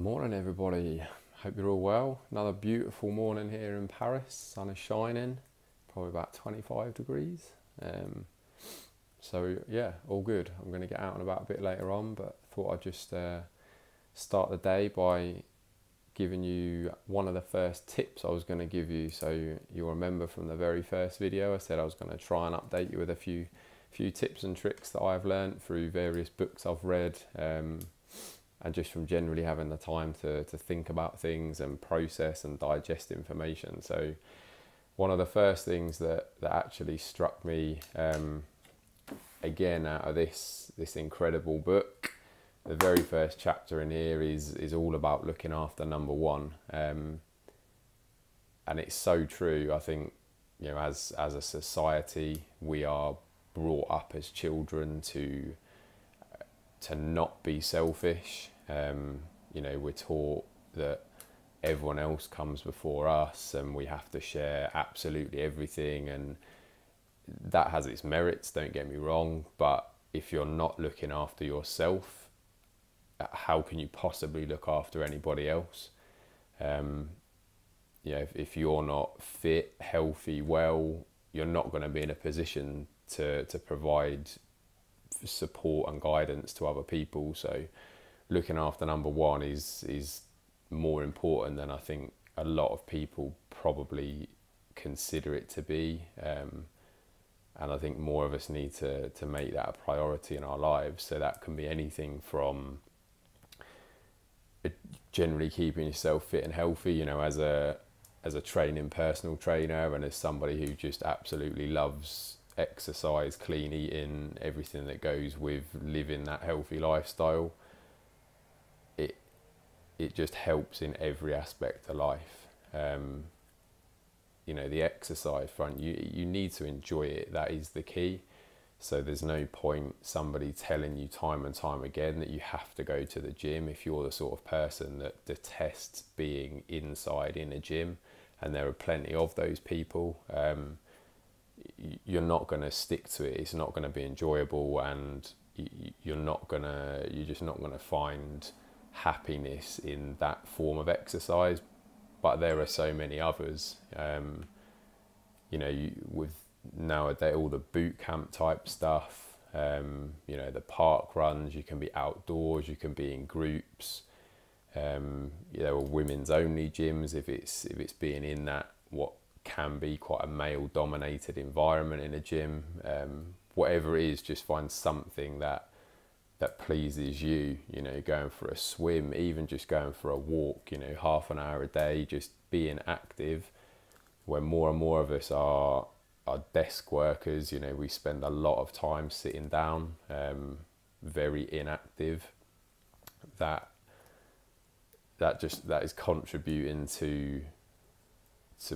Morning everybody, hope you're all well. Another beautiful morning here in Paris, sun is shining, probably about 25 degrees. So yeah, all good. I'm going to get out and about a bit later on, but thought I'd just start the day by giving you one of the first tips I was going to give you. So you'll remember from the very first video I said I was going to try and update you with a few tips and tricks that I've learned through various books I've read, and just from generally having the time to think about things and process and digest information. So one of the first things that actually struck me, again, out of this incredible book, the very first chapter in here is all about looking after number one. And it's so true. I think, you know, as a society, we are brought up as children to not be selfish. You know, we're taught that everyone else comes before us and we have to share absolutely everything, and that has its merits, don't get me wrong, but if you're not looking after yourself, how can you possibly look after anybody else? You know, if you're not fit, healthy, well, you're not going to be in a position to provide support and guidance to other people. So looking after number one is more important than I think a lot of people probably consider it to be, and I think more of us need to make that a priority in our lives. So that can be anything from generally keeping yourself fit and healthy, you know, as a training personal trainer and as somebody who just absolutely loves exercise, clean eating, everything that goes with living that healthy lifestyle. It just helps in every aspect of life. You know, the exercise front, you need to enjoy it. That is the key. So there's no point somebody telling you time and time again that you have to go to the gym if you're the sort of person that detests being inside in a gym, and there are plenty of those people. You're not going to stick to it. It's not going to be enjoyable, and you're just not going to find happiness in that form of exercise. But there are so many others. You know, with nowadays all the boot camp type stuff, you know, the park runs, you can be outdoors, you can be in groups. There are women's only gyms if it's being in that what can be quite a male dominated environment in a gym. Whatever it is, just find something that pleases you. You know, going for a swim, even just going for a walk, you know, half an hour a day, just being active. When more and more of us are desk workers, you know, we spend a lot of time sitting down, very inactive. That is contributing to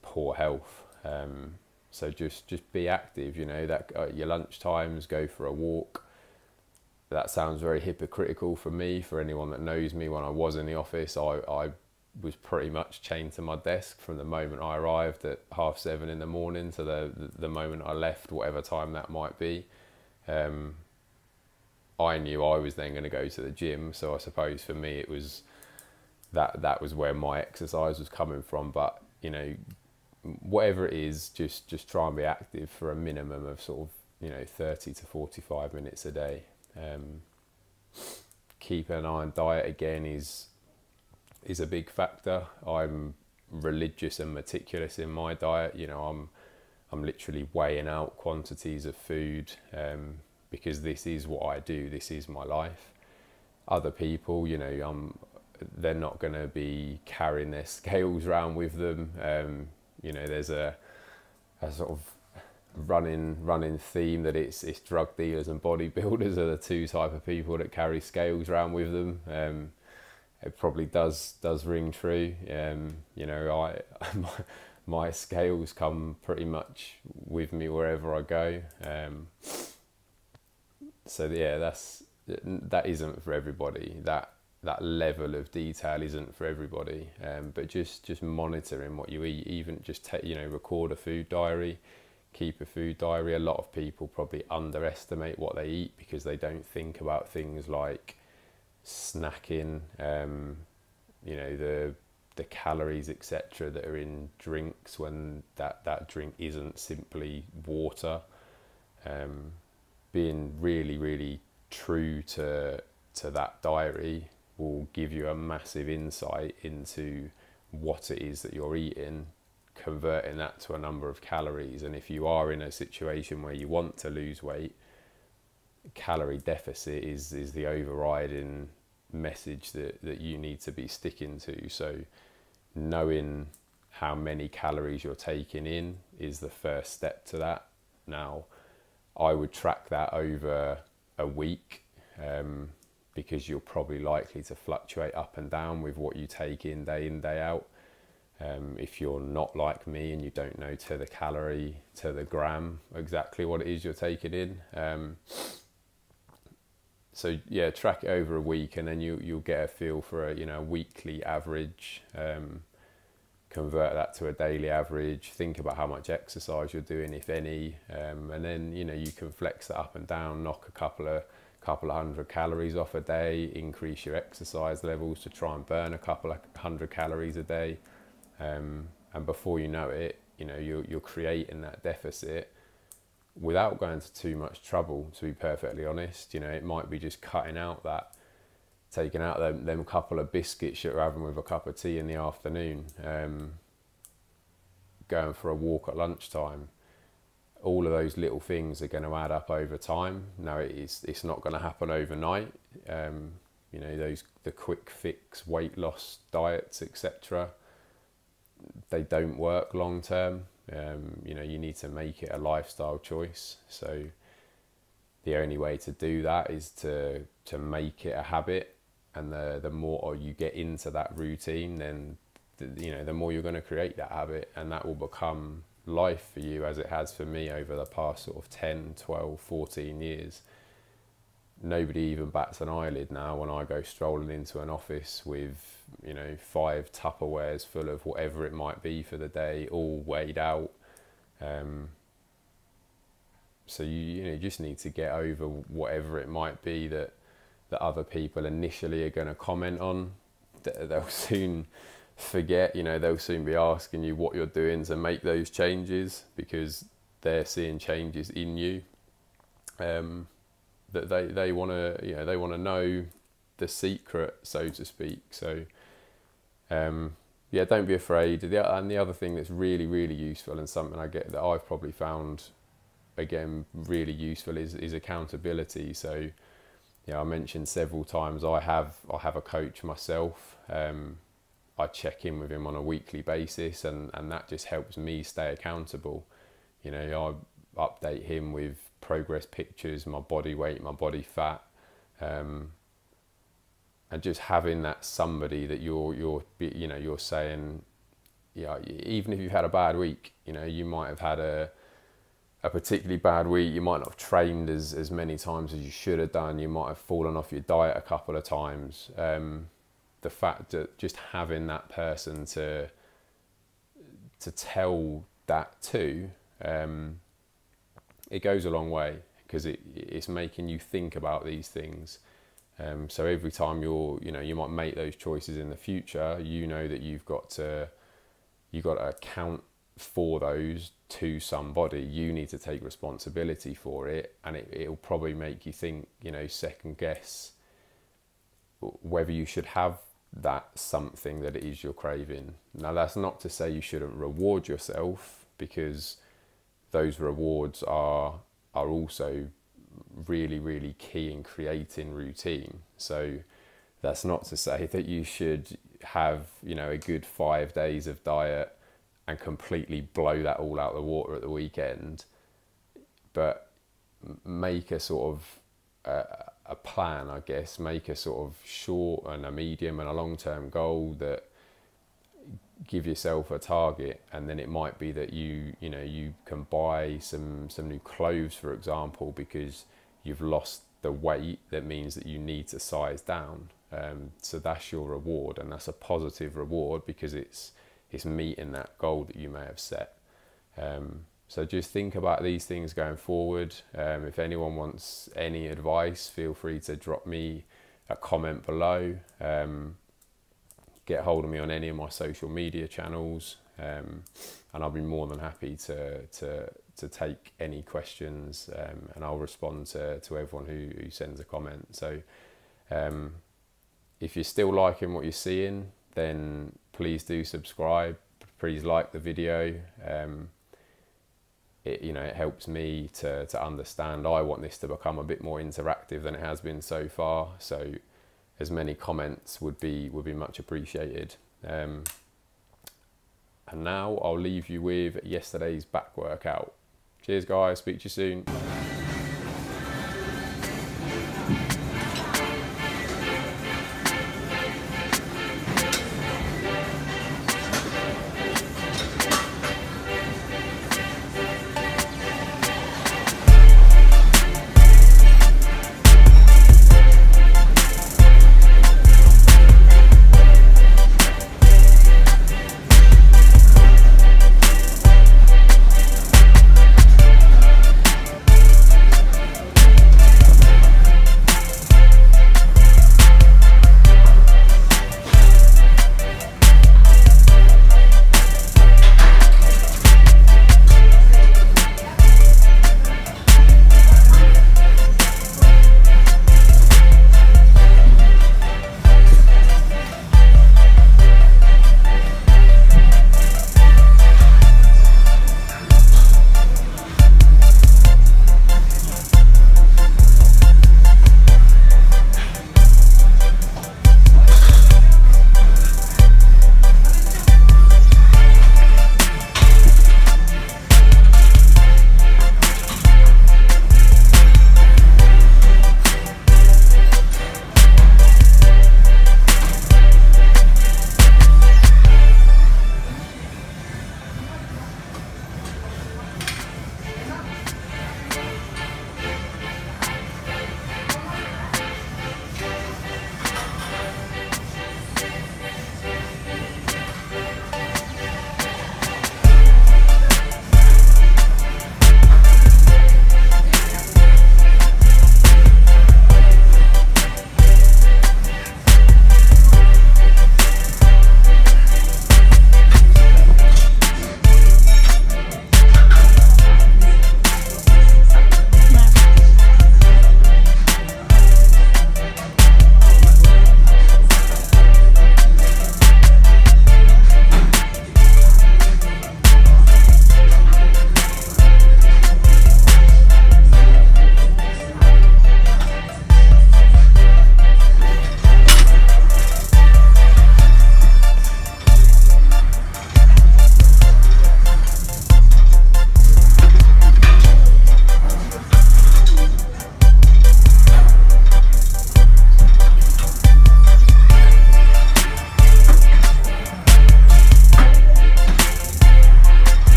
poor health. So just be active, you know, that at your lunch times, go for a walk. That sounds very hypocritical for me. For anyone that knows me, when I was in the office, I was pretty much chained to my desk from the moment I arrived at 7:30 in the morning to the moment I left, whatever time that might be. I knew I was then going to go to the gym, so I suppose for me it was that was where my exercise was coming from. But you know, whatever it is, just try and be active for a minimum of sort of, you know, 30 to 45 minutes a day. Keeping an eye on diet again is a big factor. I'm religious and meticulous in my diet. You know, I'm literally weighing out quantities of food, because this is what I do. This is my life. Other people, you know, they're not going to be carrying their scales around with them. You know, there's a sort of running theme that it's drug dealers and bodybuilders are the two type of people that carry scales around with them. It probably does ring true. You know, my scales come pretty much with me wherever I go. So yeah, that isn't for everybody. That level of detail isn't for everybody. But just monitoring what you eat, even just you know, record a food diary. Keep a food diary. A lot of people probably underestimate what they eat because they don't think about things like snacking, you know, the calories, etc., that are in drinks when that drink isn't simply water. Being really, really true to that diary will give you a massive insight into what it is that you're eating, converting that to a number of calories. And if you are in a situation where you want to lose weight, calorie deficit is the overriding message that you need to be sticking to. So knowing how many calories you're taking in is the first step to that. Now, I would track that over a week, because you're probably likely to fluctuate up and down with what you take in, day out. If you're not like me and you don't know to the calorie, to the gram, exactly what it is you're taking in. So yeah, track it over a week, and then you'll get a feel for a weekly average. Convert that to a daily average. Think about how much exercise you're doing, if any, and then you can flex that up and down. Knock a couple of hundred calories off a day. Increase your exercise levels to try and burn a couple of hundred calories a day, and before you know it, you're creating that deficit without going to too much trouble, to be perfectly honest. It might be just taking out them couple of biscuits you're having with a cup of tea in the afternoon, going for a walk at lunchtime. All of those little things are going to add up over time. Now, it's not going to happen overnight. The quick fix weight loss diets, etc., they don't work long term. You need to make it a lifestyle choice. So the only way to do that is to make it a habit, and the more you get into that routine, then the more you're going to create that habit, and that will become life for you, as it has for me over the past sort of 10, 12, 14 years. Nobody even bats an eyelid now when I go strolling into an office with 5 Tupperwares full of whatever it might be for the day, all weighed out. So you just need to get over whatever it might be that other people initially are going to comment on. They'll soon forget, they'll soon be asking you what you're doing to make those changes, because they're seeing changes in you. That they want to know the secret, so to speak. So don't be afraid. And the other thing that's really, really useful, and something that I've probably found again really useful, is accountability. So I mentioned several times I have a coach myself. I check in with him on a weekly basis, and that just helps me stay accountable. I update him with progress pictures, my body weight, my body fat, and just having that somebody that you're saying, even if you've had a bad week, you might have had a particularly bad week, you might not have trained as many times as you should have done, you might have fallen off your diet a couple of times. The fact that just having that person to tell that to, it goes a long way, because it's making you think about these things. So every time you might make those choices in the future, that you've got to account for those to somebody. You need to take responsibility for it, and it'll probably make you think, second guess whether you should have that something that it is you're craving. Now, that's not to say you shouldn't reward yourself, because those rewards are also really, really key in creating routine. So that's not to say that you should have a good 5 days of diet and completely blow that all out the water at the weekend, but make a sort of a plan, I guess. Make a sort of short and a medium and a long-term goal, that give yourself a target. And then it might be that you can buy some new clothes, for example, because you've lost the weight. That means that you need to size down. So that's your reward, and that's a positive reward, because it's meeting that goal that you may have set. So just think about these things going forward. If anyone wants any advice, feel free to drop me a comment below. get hold of me on any of my social media channels, and I'll be more than happy to take any questions, and I'll respond to everyone who sends a comment. So if you're still liking what you're seeing, then please do subscribe. Please like the video. It helps me to understand. I want this to become a bit more interactive than it has been so far. So as many comments would be much appreciated. And now I'll leave you with yesterday's back workout. Cheers guys, speak to you soon.